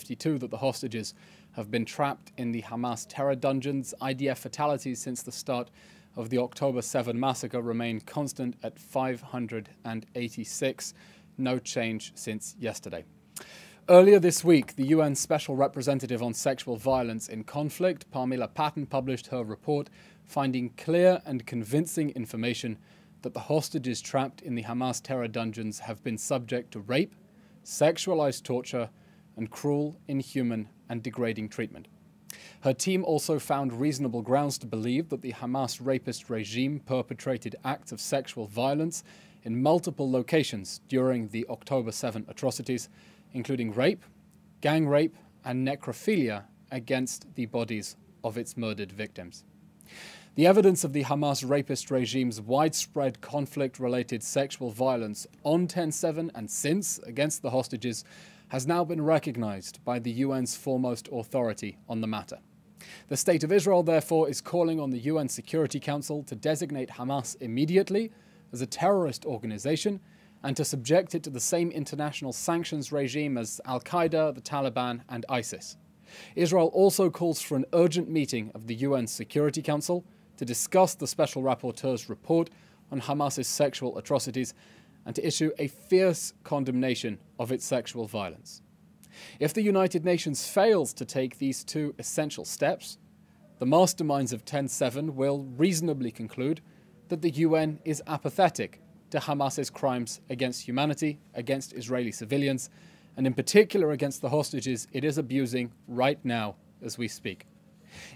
52 that the hostages have been trapped in the Hamas terror dungeons. IDF fatalities since the start of the October 7 massacre remain constant at 586. No change since yesterday. Earlier this week, the UN Special Representative on Sexual Violence in Conflict, Pamela Patton, published her report finding clear and convincing information that the hostages trapped in the Hamas terror dungeons have been subject to rape, sexualized torture, and cruel, inhuman, and degrading treatment. Her team also found reasonable grounds to believe that the Hamas rapist regime perpetrated acts of sexual violence in multiple locations during the October 7 atrocities, including rape, gang rape, and necrophilia against the bodies of its murdered victims. The evidence of the Hamas rapist regime's widespread conflict-related sexual violence on 10/7 and since against the hostages has now been recognized by the UN's foremost authority on the matter. The State of Israel, therefore, is calling on the UN Security Council to designate Hamas immediately as a terrorist organization and to subject it to the same international sanctions regime as Al-Qaeda, the Taliban, and ISIS. Israel also calls for an urgent meeting of the UN Security Council to discuss the Special Rapporteur's report on Hamas's sexual atrocities and to issue a fierce condemnation of its sexual violence. If the United Nations fails to take these two essential steps, the masterminds of 10/7 will reasonably conclude that the UN is apathetic to Hamas's crimes against humanity, against Israeli civilians, and in particular against the hostages it is abusing right now as we speak.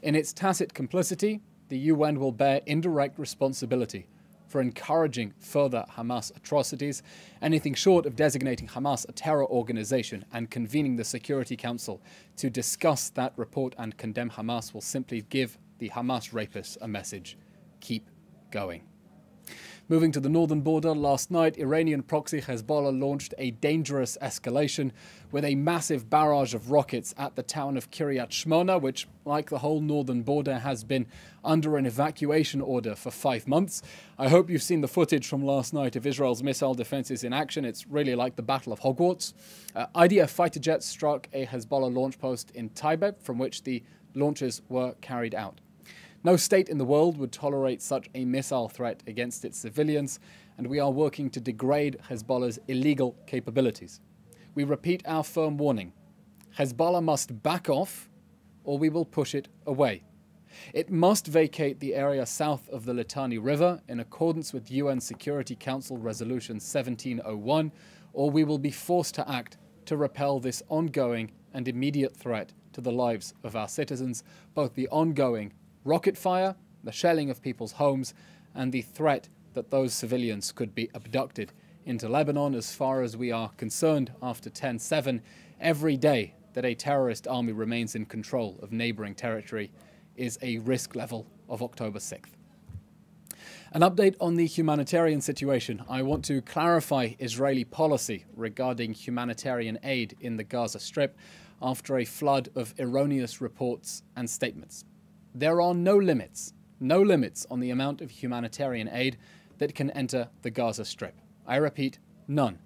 In its tacit complicity, the UN will bear indirect responsibility for encouraging further Hamas atrocities. Anything short of designating Hamas a terror organization and convening the Security Council to discuss that report and condemn Hamas will simply give the Hamas rapists a message: keep going. Moving to the northern border, last night, Iranian proxy Hezbollah launched a dangerous escalation with a massive barrage of rockets at the town of Kiryat Shmona, which, like the whole northern border, has been under an evacuation order for 5 months. I hope you've seen the footage from last night of Israel's missile defenses in action. It's really like the Battle of Hogwarts. IDF fighter jets struck a Hezbollah launch post in Taibeh, from which the launches were carried out. No state in the world would tolerate such a missile threat against its civilians, and we are working to degrade Hezbollah's illegal capabilities. We repeat our firm warning: Hezbollah must back off, or we will push it away. It must vacate the area south of the Litani River in accordance with UN Security Council Resolution 1701, or we will be forced to act to repel this ongoing and immediate threat to the lives of our citizens, both the ongoing rocket fire, the shelling of people's homes, and the threat that those civilians could be abducted into Lebanon. As far as we are concerned, after 10/7, every day that a terrorist army remains in control of neighboring territory is a risk level of October 6th. An update on the humanitarian situation. I want to clarify Israeli policy regarding humanitarian aid in the Gaza Strip after a flood of erroneous reports and statements. There are no limits on the amount of humanitarian aid that can enter the Gaza Strip. I repeat, none.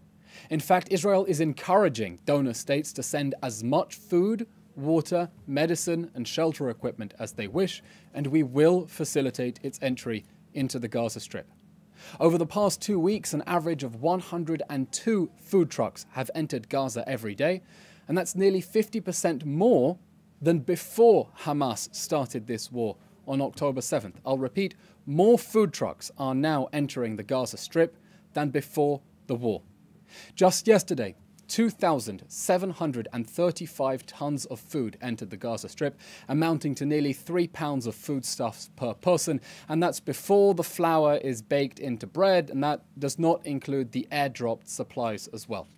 In fact, Israel is encouraging donor states to send as much food, water, medicine, and shelter equipment as they wish, and we will facilitate its entry into the Gaza Strip. Over the past 2 weeks, an average of 102 food trucks have entered Gaza every day, and that's nearly 50% more than before Hamas started this war on October 7th. I'll repeat, more food trucks are now entering the Gaza Strip than before the war. Just yesterday, 2,735 tons of food entered the Gaza Strip, amounting to nearly 3 pounds of foodstuffs per person, and that's before the flour is baked into bread, and that does not include the airdropped supplies as well.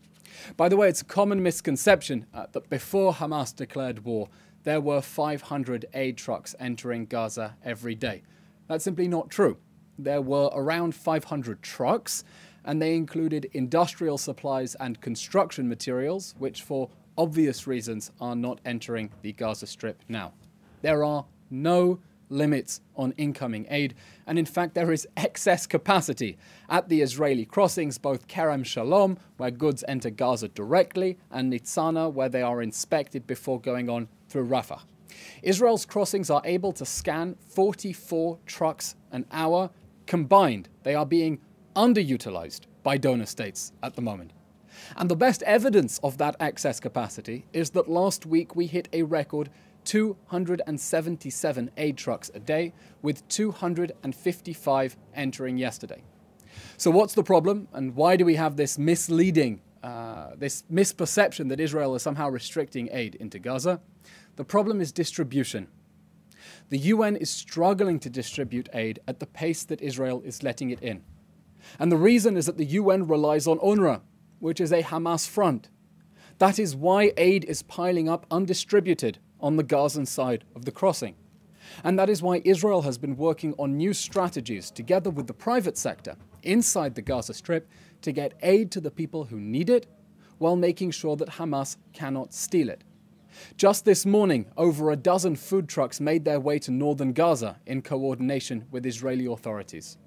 By the way, it's a common misconception that before Hamas declared war, there were 500 aid trucks entering Gaza every day. That's simply not true. There were around 500 trucks, and they included industrial supplies and construction materials, which for obvious reasons are not entering the Gaza Strip now. There are no limits on incoming aid, and in fact there is excess capacity at the Israeli crossings, both Kerem Shalom, where goods enter Gaza directly, and Nitzana, where they are inspected before going on through Rafah. Israel's crossings are able to scan 44 trucks an hour combined. They are being underutilized by donor states at the moment. And the best evidence of that excess capacity is that last week we hit a record 277 aid trucks a day, with 255 entering yesterday. So what's the problem, and why do we have this misleading, this misperception that Israel is somehow restricting aid into Gaza? The problem is distribution. The UN is struggling to distribute aid at the pace that Israel is letting it in. And the reason is that the UN relies on UNRWA, which is a Hamas front. That is why aid is piling up undistributed on the Gazan side of the crossing. And that is why Israel has been working on new strategies together with the private sector inside the Gaza Strip to get aid to the people who need it, while making sure that Hamas cannot steal it. Just this morning, over a dozen food trucks made their way to northern Gaza in coordination with Israeli authorities.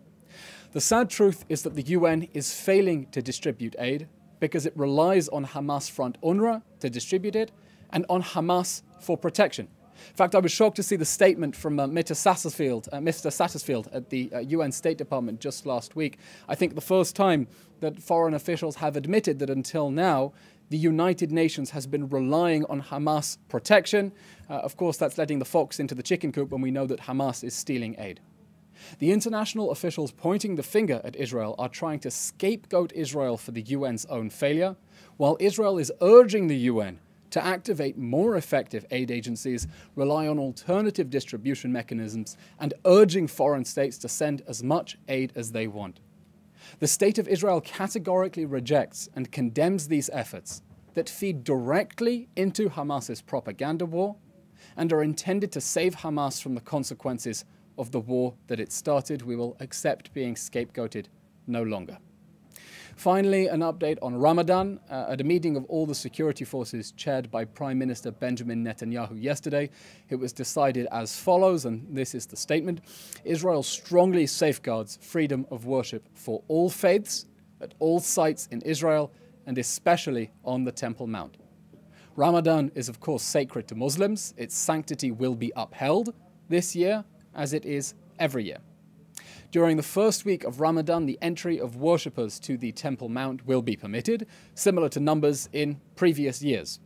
The sad truth is that the UN is failing to distribute aid because it relies on Hamas front UNRWA to distribute it and on Hamas for protection. In fact, I was shocked to see the statement from Mr. Satterfield at the UN State Department just last week. I think the first time that foreign officials have admitted that until now, the United Nations has been relying on Hamas protection. Of course, that's letting the fox into the chicken coop when we know that Hamas is stealing aid. The international officials pointing the finger at Israel are trying to scapegoat Israel for the UN's own failure, while Israel is urging the UN to activate more effective aid agencies, rely on alternative distribution mechanisms, and urging foreign states to send as much aid as they want. The State of Israel categorically rejects and condemns these efforts that feed directly into Hamas's propaganda war and are intended to save Hamas from the consequences of the war that it started. We will accept being scapegoated no longer. Finally, an update on Ramadan. At a meeting of all the security forces chaired by Prime Minister Benjamin Netanyahu yesterday, it was decided as follows, and this is the statement: Israel strongly safeguards freedom of worship for all faiths, at all sites in Israel, and especially on the Temple Mount. Ramadan is of course sacred to Muslims. Its sanctity will be upheld this year, as it is every year. During the first week of Ramadan, the entry of worshippers to the Temple Mount will be permitted, similar to numbers in previous years.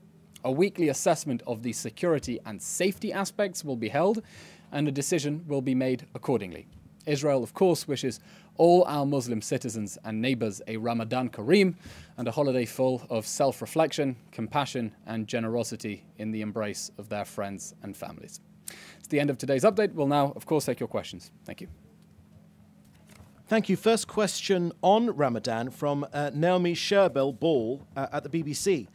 A weekly assessment of the security and safety aspects will be held, and a decision will be made accordingly. Israel, of course, wishes all our Muslim citizens and neighbors a Ramadan Kareem and a holiday full of self-reflection, compassion, and generosity in the embrace of their friends and families. It's the end of today's update. We'll now, of course, take your questions. Thank you. Thank you. First question on Ramadan from Naomi Sherbel-Ball at the BBC.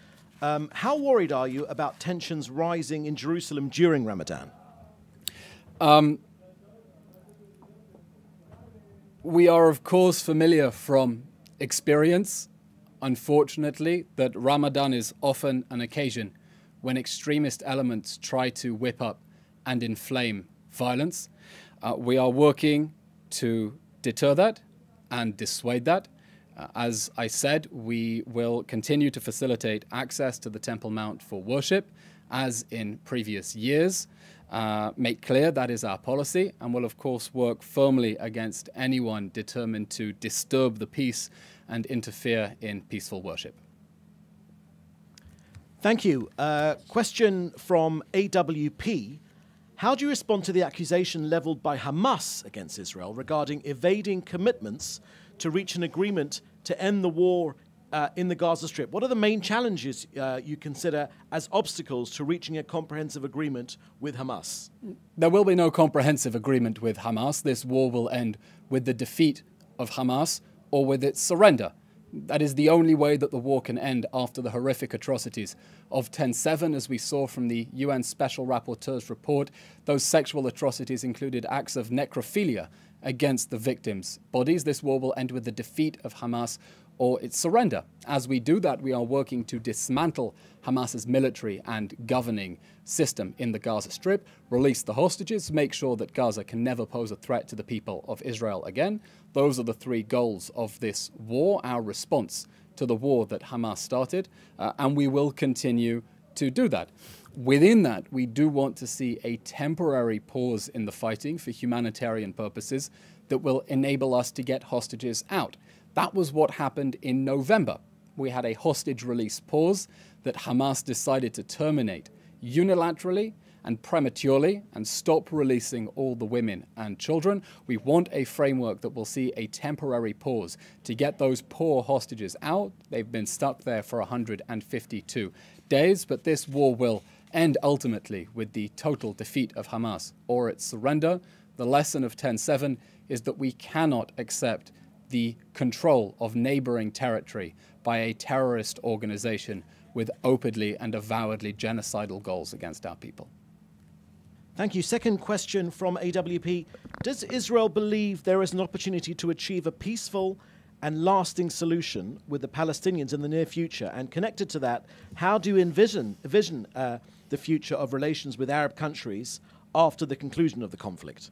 How worried are you about tensions rising in Jerusalem during Ramadan? We are, of course, familiar from experience, unfortunately, that Ramadan is often an occasion when extremist elements try to whip up and inflame violence. We are working to deter that and dissuade that. As I said, we will continue to facilitate access to the Temple Mount for worship, as in previous years. Make clear that is our policy, and will of course work firmly against anyone determined to disturb the peace and interfere in peaceful worship. Thank you. Question from AWP. How do you respond to the accusation leveled by Hamas against Israel regarding evading commitments to reach an agreement to end the war in the Gaza Strip? What are the main challenges you consider as obstacles to reaching a comprehensive agreement with Hamas? There will be no comprehensive agreement with Hamas. This war will end with the defeat of Hamas or with its surrender. That is the only way that the war can end after the horrific atrocities of 10/7, as we saw from the UN Special Rapporteur's report. Those sexual atrocities included acts of necrophilia against the victims' bodies. This war will end with the defeat of Hamas or its surrender. As we do that, we are working to dismantle Hamas's military and governing system in the Gaza Strip, release the hostages, make sure that Gaza can never pose a threat to the people of Israel again. Those are the three goals of this war, our response to the war that Hamas started, and we will continue to do that. Within that, we do want to see a temporary pause in the fighting for humanitarian purposes that will enable us to get hostages out. That was what happened in November. We had a hostage release pause that Hamas decided to terminate unilaterally and prematurely and stop releasing all the women and children. We want a framework that will see a temporary pause to get those poor hostages out. They've been stuck there for 152 days, but this war will end ultimately with the total defeat of Hamas or its surrender. The lesson of 10/7 is that we cannot accept the control of neighboring territory by a terrorist organization with openly and avowedly genocidal goals against our people. Thank you. Second question from AWP. Does Israel believe there is an opportunity to achieve a peaceful and lasting solution with the Palestinians in the near future? And connected to that, how do you envision the future of relations with Arab countries after the conclusion of the conflict?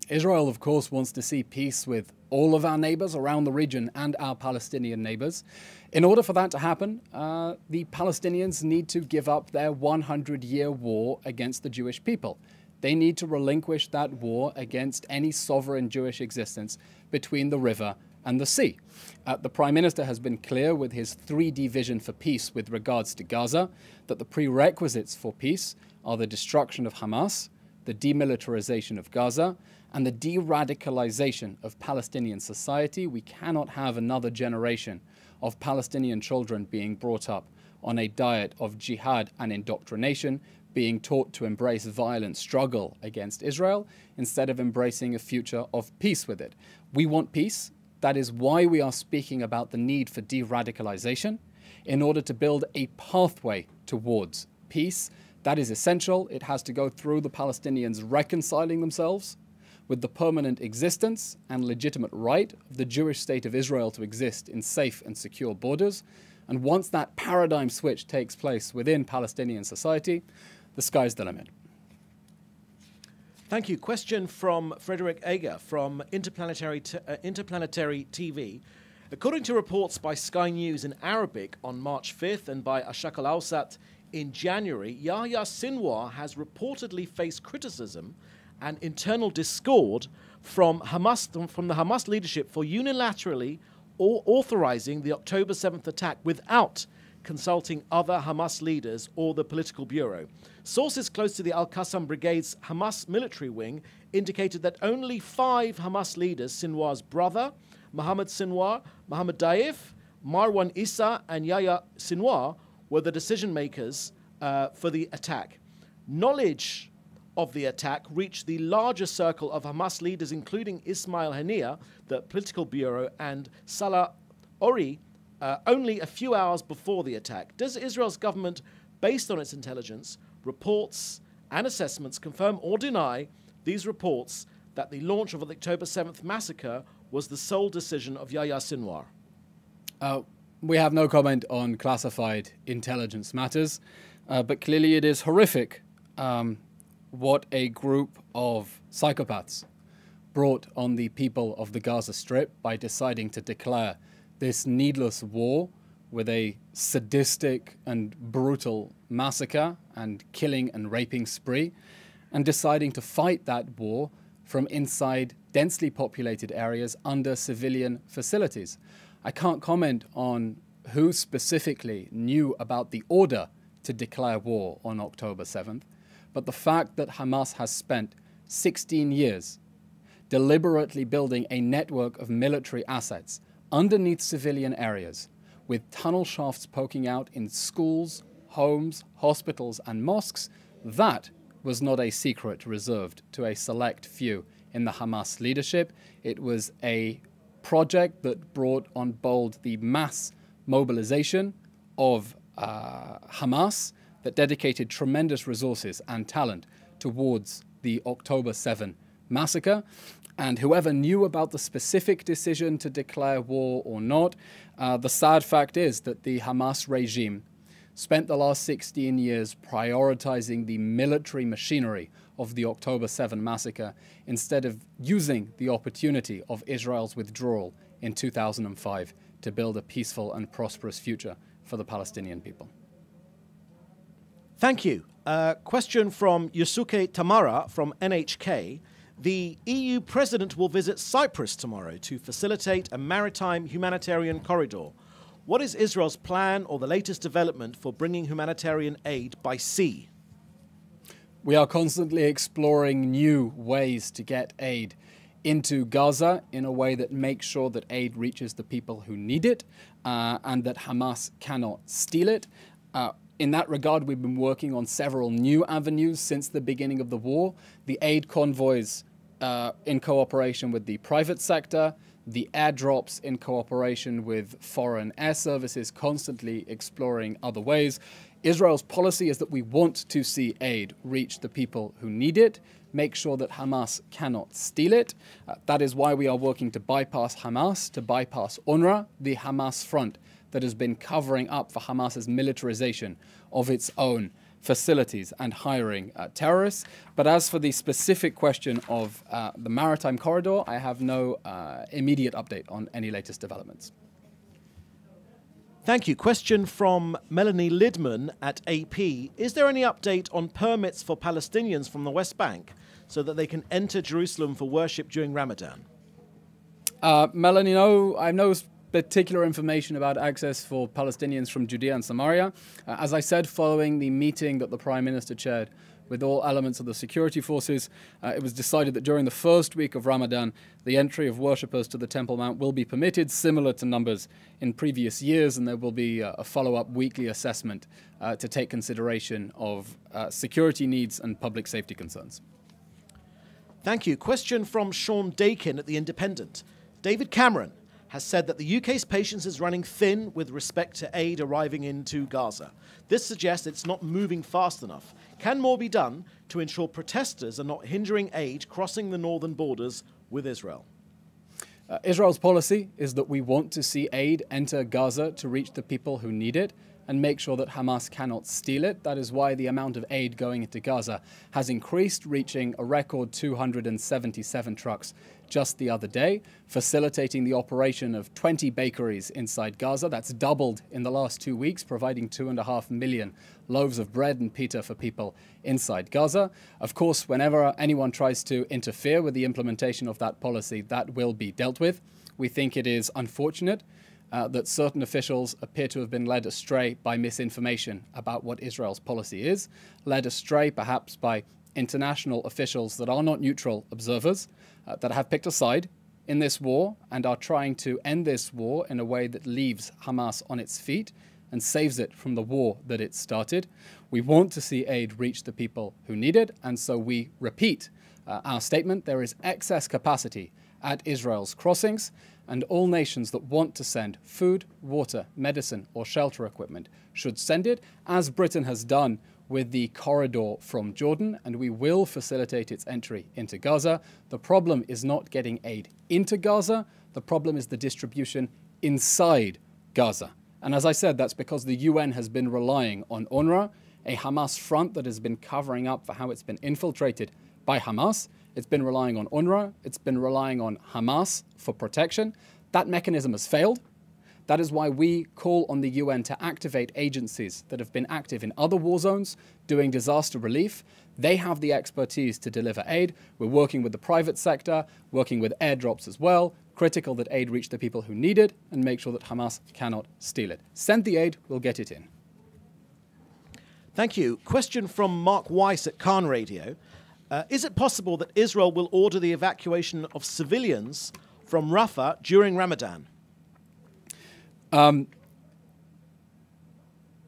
Israel, of course, wants to see peace with all of our neighbors around the region and our Palestinian neighbors. In order for that to happen, the Palestinians need to give up their 100-year war against the Jewish people. They need to relinquish that war against any sovereign Jewish existence between the river and the sea. The Prime Minister has been clear with his 3D vision for peace with regards to Gaza that the prerequisites for peace are the destruction of Hamas, the demilitarization of Gaza, and the de-radicalization of Palestinian society. We cannot have another generation of Palestinian children being brought up on a diet of jihad and indoctrination, being taught to embrace violent struggle against Israel instead of embracing a future of peace with it. We want peace. That is why we are speaking about the need for de-radicalization in order to build a pathway towards peace. That is essential. It has to go through the Palestinians reconciling themselves with the permanent existence and legitimate right of the Jewish state of Israel to exist in safe and secure borders. And once that paradigm switch takes place within Palestinian society, the sky's the limit. Thank you. Question from Frederick Eger from Interplanetary TV. According to reports by Sky News in Arabic on March 5th and by Ashaq al-Awsat in January, Yahya Sinwar has reportedly faced criticism and internal discord from the Hamas leadership for unilaterally authorizing the October 7th attack without consulting other Hamas leaders or the political bureau. Sources close to the Al-Qassam Brigade's Hamas military wing indicated that only 5 Hamas leaders, Sinwar's brother, Mohammed Sinwar, Mohammed Daif, Marwan Issa, and Yahya Sinwar, were the decision makers for the attack. Knowledge of the attack reached the larger circle of Hamas leaders, including Ismail Haniyeh, the political bureau, and Salah Ori, only a few hours before the attack. Does Israel's government, based on its intelligence, reports, and assessments, confirm or deny these reports that the launch of the October 7th massacre was the sole decision of Yahya Sinwar? We have no comment on classified intelligence matters, but clearly it is horrific what a group of psychopaths brought on the people of the Gaza Strip by deciding to declare this needless war with a sadistic and brutal massacre and killing and raping spree, and deciding to fight that war from inside densely populated areas under civilian facilities. I can't comment on who specifically knew about the order to declare war on October 7th, but the fact that Hamas has spent 16 years deliberately building a network of military assets underneath civilian areas, with tunnel shafts poking out in schools, homes, hospitals, and mosques, that was not a secret reserved to a select few in the Hamas leadership. It was a project that brought on board the mass mobilization of Hamas that dedicated tremendous resources and talent towards the October 7 massacre. And whoever knew about the specific decision to declare war or not, the sad fact is that the Hamas regime spent the last 16 years prioritizing the military machinery of the October 7 massacre instead of using the opportunity of Israel's withdrawal in 2005 to build a peaceful and prosperous future for the Palestinian people. Thank you. Question from Yusuke Tamara from NHK. The EU president will visit Cyprus tomorrow to facilitate a maritime humanitarian corridor. What is Israel's plan or the latest development for bringing humanitarian aid by sea? We are constantly exploring new ways to get aid into Gaza in a way that makes sure that aid reaches the people who need it and that Hamas cannot steal it. In that regard, we've been working on several new avenues since the beginning of the war. The aid convoys in cooperation with the private sector, the airdrops in cooperation with foreign air services, constantly exploring other ways. Israel's policy is that we want to see aid reach the people who need it, make sure that Hamas cannot steal it. That is why we are working to bypass Hamas, to bypass UNRWA, the Hamas front that has been covering up for Hamas's militarization of its own facilities and hiring terrorists. But as for the specific question of the maritime corridor, I have no immediate update on any latest developments. Thank you. Question from Melanie Lidman at AP. Is there any update on permits for Palestinians from the West Bank so that they can enter Jerusalem for worship during Ramadan? Melanie, no, I have no particular information about access for Palestinians from Judea and Samaria. As I said, following the meeting that the Prime Minister chaired with all elements of the security forces, it was decided that during the first week of Ramadan, the entry of worshippers to the Temple Mount will be permitted, similar to numbers in previous years, and there will be a follow-up weekly assessment to take consideration of security needs and public safety concerns. Thank you. Question from Sean Dakin at The Independent. David Cameron has said that the UK's patience is running thin with respect to aid arriving into Gaza. This suggests it's not moving fast enough. Can more be done to ensure protesters are not hindering aid crossing the northern borders with Israel? Israel's policy is that we want to see aid enter Gaza to reach the people who need it and make sure that Hamas cannot steal it. That is why the amount of aid going into Gaza has increased, reaching a record 277 trucks just the other day, facilitating the operation of 20 bakeries inside Gaza. That's doubled in the last 2 weeks, providing 2.5 million loaves of bread and pita for people inside Gaza. Of course, whenever anyone tries to interfere with the implementation of that policy, that will be dealt with. We think it is unfortunate that certain officials appear to have been led astray by misinformation about what Israel's policy is, led astray perhaps by international officials that are not neutral observers, that have picked a side in this war and are trying to end this war in a way that leaves Hamas on its feet and saves it from the war that it started. We want to see aid reach the people who need it, and so we repeat our statement. There is excess capacity at Israel's crossings, and all nations that want to send food, water, medicine, or shelter equipment should send it, as Britain has done with the corridor from Jordan, and we will facilitate its entry into Gaza. The problem is not getting aid into Gaza. The problem is the distribution inside Gaza. And as I said, that's because the UN has been relying on UNRWA, a Hamas front that has been covering up for how it's been infiltrated by Hamas. It's been relying on UNRWA. It's been relying on Hamas for protection. That mechanism has failed. That is why we call on the UN to activate agencies that have been active in other war zones doing disaster relief. They have the expertise to deliver aid. We're working with the private sector, working with airdrops as well. Critical that aid reach the people who need it and make sure that Hamas cannot steal it. Send the aid, we'll get it in. Thank you. Question from Mark Weiss at Khan Radio. Is it possible that Israel will order the evacuation of civilians from Rafah during Ramadan?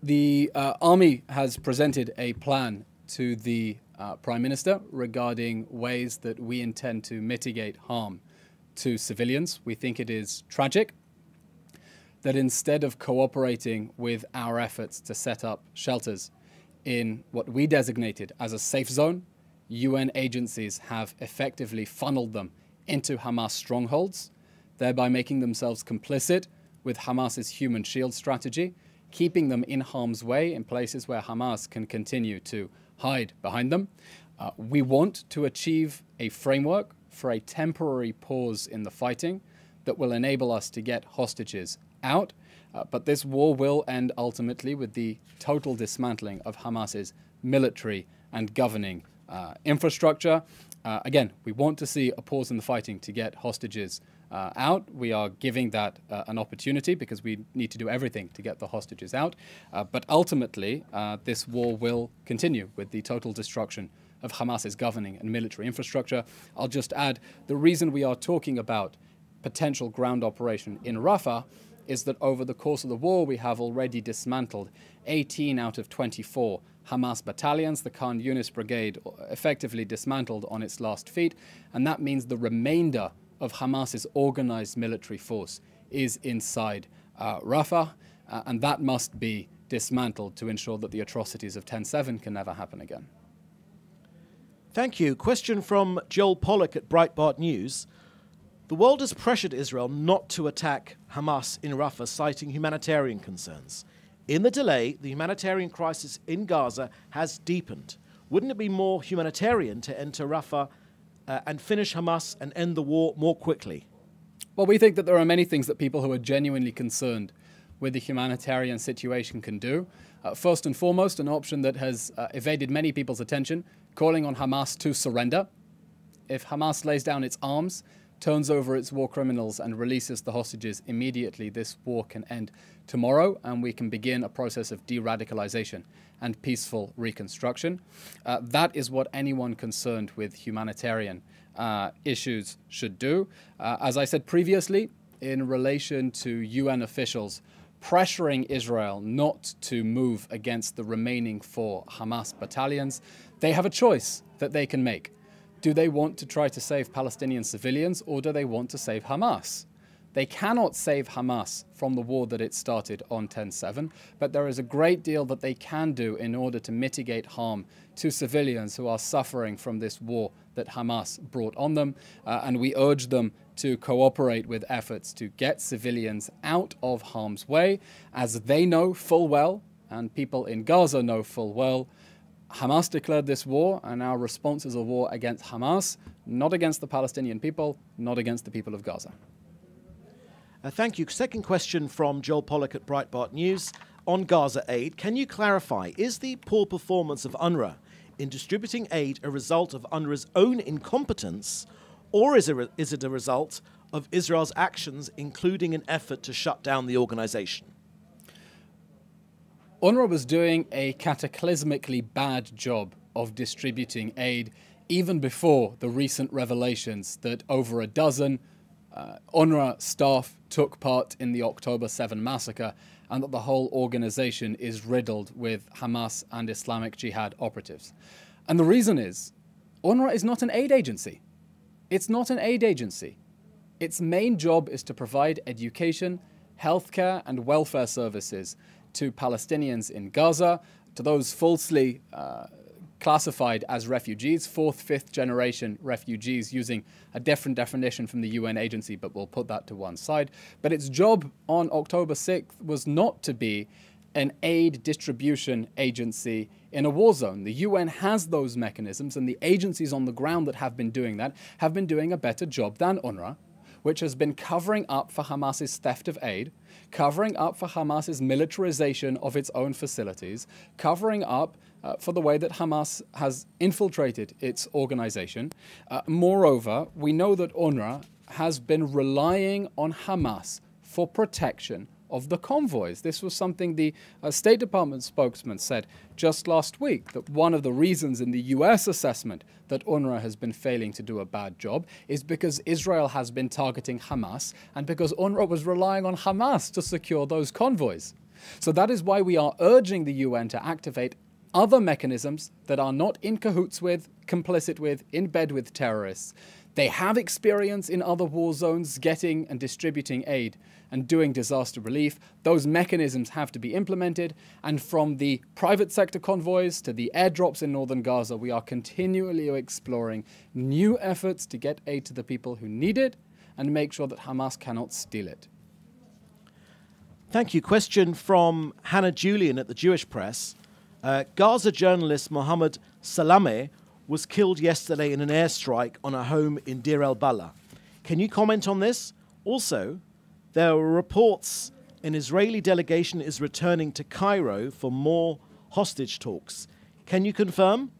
The army has presented a plan to the Prime Minister regarding ways that we intend to mitigate harm to civilians. We think it is tragic that instead of cooperating with our efforts to set up shelters in what we designated as a safe zone, UN agencies have effectively funneled them into Hamas strongholds, thereby making themselves complicit with Hamas's human shield strategy, keeping them in harm's way in places where Hamas can continue to hide behind them. We want to achieve a framework for a temporary pause in the fighting that will enable us to get hostages out, but this war will end ultimately with the total dismantling of Hamas's military and governing infrastructure. Again, we want to see a pause in the fighting to get hostages out. We are giving that an opportunity because we need to do everything to get the hostages out. But ultimately, this war will continue with the total destruction of Hamas's governing and military infrastructure. I'll just add, the reason we are talking about potential ground operation in Rafah is that over the course of the war, we have already dismantled 18 out of 24 Hamas battalions, the Khan Yunis brigade effectively dismantled on its last feet, and that means the remainder of Hamas's organized military force is inside Rafah, and that must be dismantled to ensure that the atrocities of 10/7 can never happen again. Thank you. Question from Joel Pollack at Breitbart News. The world has pressured Israel not to attack Hamas in Rafah, citing humanitarian concerns. In the delay, the humanitarian crisis in Gaza has deepened. Wouldn't it be more humanitarian to enter Rafah and finish Hamas and end the war more quickly? Well, we think that there are many things that people who are genuinely concerned with the humanitarian situation can do. First and foremost, an option that has evaded many people's attention, calling on Hamas to surrender. If Hamas lays down its arms, turns over its war criminals and releases the hostages immediately, this war can end tomorrow and we can begin a process of de-radicalization and peaceful reconstruction. That is what anyone concerned with humanitarian issues should do. As I said previously, in relation to UN officials pressuring Israel not to move against the remaining 4 Hamas battalions, they have a choice that they can make. Do they want to try to save Palestinian civilians, or do they want to save Hamas? They cannot save Hamas from the war that it started on 10/7, but there is a great deal that they can do in order to mitigate harm to civilians who are suffering from this war that Hamas brought on them. And we urge them to cooperate with efforts to get civilians out of harm's way, as they know full well, and people in Gaza know full well, Hamas declared this war, and our response is a war against Hamas, not against the Palestinian people, not against the people of Gaza. Thank you. Second question from Joel Pollack at Breitbart News on Gaza aid. Can you clarify, is the poor performance of UNRWA in distributing aid a result of UNRWA's own incompetence, or is it a result of Israel's actions, including an effort to shut down the organization? UNRWA was doing a cataclysmically bad job of distributing aid even before the recent revelations that over a dozen UNRWA staff took part in the October 7 massacre and that the whole organization is riddled with Hamas and Islamic Jihad operatives. And the reason is, UNRWA is not an aid agency. It's not an aid agency. Its main job is to provide education, healthcare, and welfare services to Palestinians in Gaza, to those falsely classified as refugees, 4th, 5th generation refugees, using a different definition from the UN agency, but we'll put that to one side. But its job on October 6th was not to be an aid distribution agency in a war zone. The UN has those mechanisms, and the agencies on the ground that have been doing that have been doing a better job than UNRWA, which has been covering up for Hamas's theft of aid, covering up for Hamas's militarization of its own facilities, covering up for the way that Hamas has infiltrated its organization. Moreover, we know that UNRWA has been relying on Hamas for protection of the convoys. This was something the State Department spokesman said just last week, that one of the reasons in the US assessment that UNRWA has been failing to do a bad job is because Israel has been targeting Hamas and because UNRWA was relying on Hamas to secure those convoys. So that is why we are urging the UN to activate other mechanisms that are not in cahoots with, complicit with, in bed with terrorists, They have experience in other war zones getting and distributing aid and doing disaster relief. Those mechanisms have to be implemented. And from the private sector convoys to the airdrops in northern Gaza, we are continually exploring new efforts to get aid to the people who need it and make sure that Hamas cannot steal it. Thank you. Question from Hannah Julian at the Jewish Press. Gaza journalist Mohammed Salameh was killed yesterday in an airstrike on a home in Deir el-Balah. Can you comment on this? Also, there are reports an Israeli delegation is returning to Cairo for more hostage talks. Can you confirm?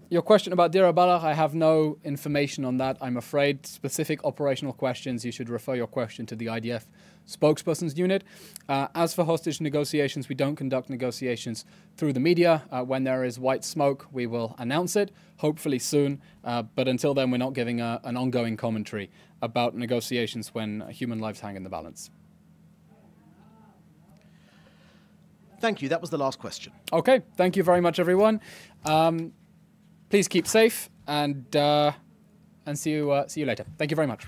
Your question about Deir el-Balah, I have no information on that, I'm afraid. Specific operational questions, you should refer your question to the IDF spokesperson's unit. As for hostage negotiations, we don't conduct negotiations through the media. When there is white smoke, we will announce it, hopefully soon. But until then, we're not giving an ongoing commentary about negotiations when human lives hang in the balance. Thank you. That was the last question. Okay. Thank you very much, everyone. Please keep safe and see you later. Thank you very much.